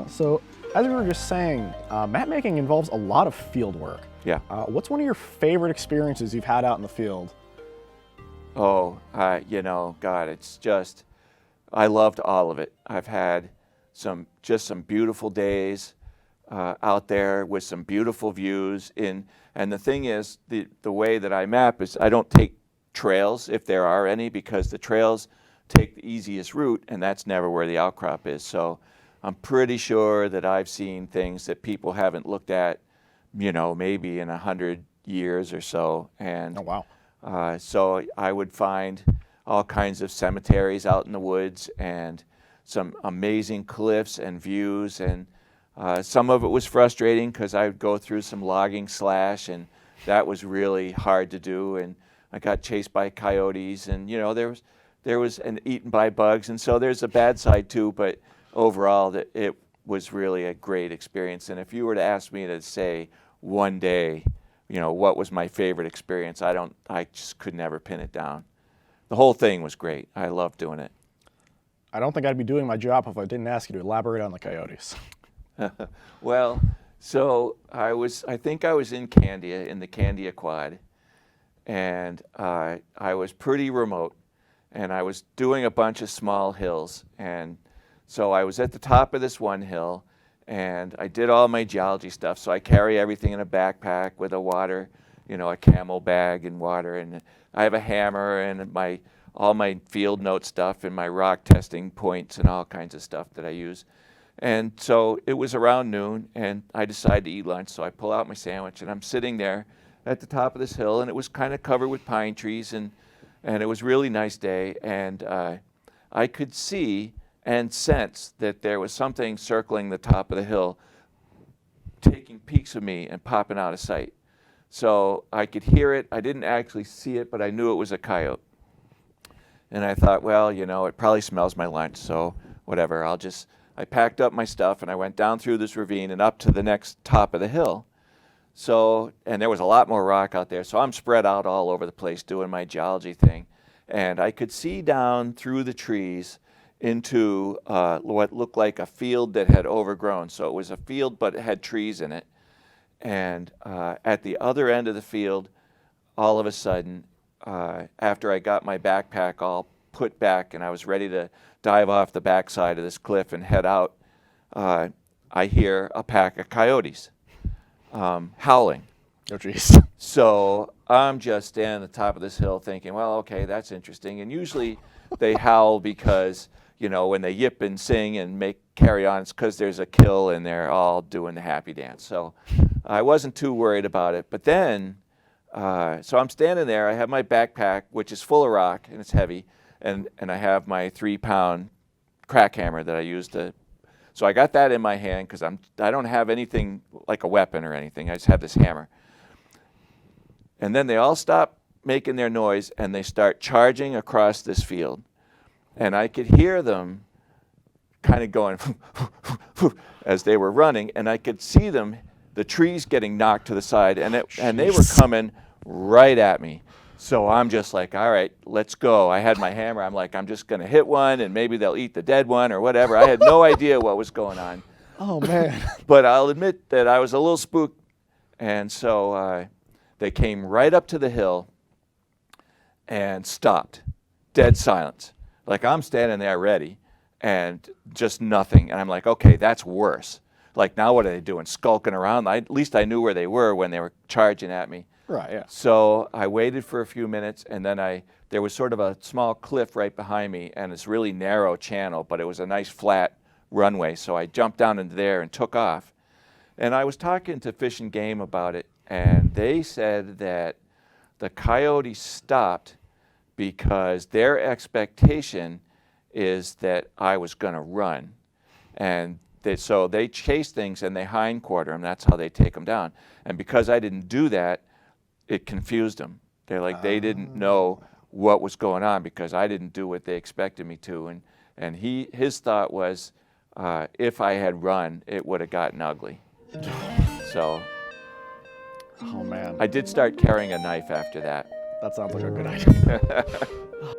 So, as we were just saying, map making involves a lot of field work. Yeah. What's one of your favorite experiences you've had out in the field? Oh, God, it's just, I loved all of it. I've had some beautiful days out there with some beautiful views and the thing is, the way that I map is I don't take trails if there are any, because the trails take the easiest route and that's never where the outcrop is. So I'm pretty sure that I've seen things that people haven't looked at, maybe in 100 years or so. And Oh, wow. so I would find all kinds of cemeteries out in the woods and some amazing cliffs and views. And some of it was frustrating because I would go through some logging slash, and that was really hard to do. And I got chased by coyotes, and there was and eaten by bugs. And so there's a bad side too. But overall, it was really a great experience. And if you were to ask me to say one day, what was my favorite experience, I just could never pin it down. The whole thing was great. I loved doing it. I don't think I'd be doing my job if I didn't ask you to elaborate on the Coyotes. Well, so I think I was in Candia, in the Candia Quad, and I was pretty remote, and I was doing a bunch of small hills. And so I was at the top of this one hill, and I did all my geology stuff. So I carry everything in a backpack with a water, a camel bag and water, and I have a hammer and all my field note stuff and my rock testing points and all kinds of stuff that I use. And so it was around noon, and I decided to eat lunch. So I pull out my sandwich, and I'm sitting there at the top of this hill, and it was kind of covered with pine trees, and it was a really nice day. And I could see and sense that there was something circling the top of the hill, taking peeks of me and popping out of sight. So I could hear it. I didn't actually see it, but I knew it was a coyote. And I thought, well, it probably smells my lunch, so whatever. I packed up my stuff, and I went down through this ravine and up to the next top of the hill. And there was a lot more rock out there, so I'm spread out all over the place doing my geology thing. And I could see down through the trees into what looked like a field that had overgrown. So it was a field, but it had trees in it. And at the other end of the field, all of a sudden, after I got my backpack all put back and I was ready to dive off the backside of this cliff and head out, I hear a pack of coyotes howling. Oh, jeez. So I'm just standing at the top of this hill thinking, well, okay, that's interesting. And usually they howl because, when they yip and sing and carry on, it's because there's a kill and they're all doing the happy dance. So I wasn't too worried about it. But then, so I'm standing there. I have my backpack, which is full of rock and it's heavy, and I have my 3-pound crack hammer that I use to. So I got that in my hand because I don't have anything like a weapon or anything. I just have this hammer. And then they all stop making their noise and they start charging across this field. And I could hear them kind of going as they were running, and I could see them, the trees getting knocked to the side, and they were coming right at me. So I'm just like, all right, let's go. I had my hammer. I'm like, I'm just going to hit one, and maybe they'll eat the dead one or whatever. I had no idea what was going on. Oh, man. But I'll admit that I was a little spooked. And so they came right up to the hill and stopped. Dead silence. Like, I'm standing there ready, and just nothing. And I'm like, okay, that's worse. Like, now what are they doing? Skulking around? At least I knew where they were when they were charging at me. Right, yeah. So I waited for a few minutes, and then there was sort of a small cliff right behind me, and it's really narrow channel, but it was a nice flat runway. So I jumped down into there and took off. And I was talking to Fish and Game about it, and they said that the coyotes stopped because their expectation is that I was going to run. And so they chase things and they hindquarter them. That's how they take them down. And because I didn't do that, it confused them. They didn't know what was going on because I didn't do what they expected me to. And his thought was, if I had run, it would have gotten ugly. So Oh, man. I did start carrying a knife after that. That sounds like a good idea.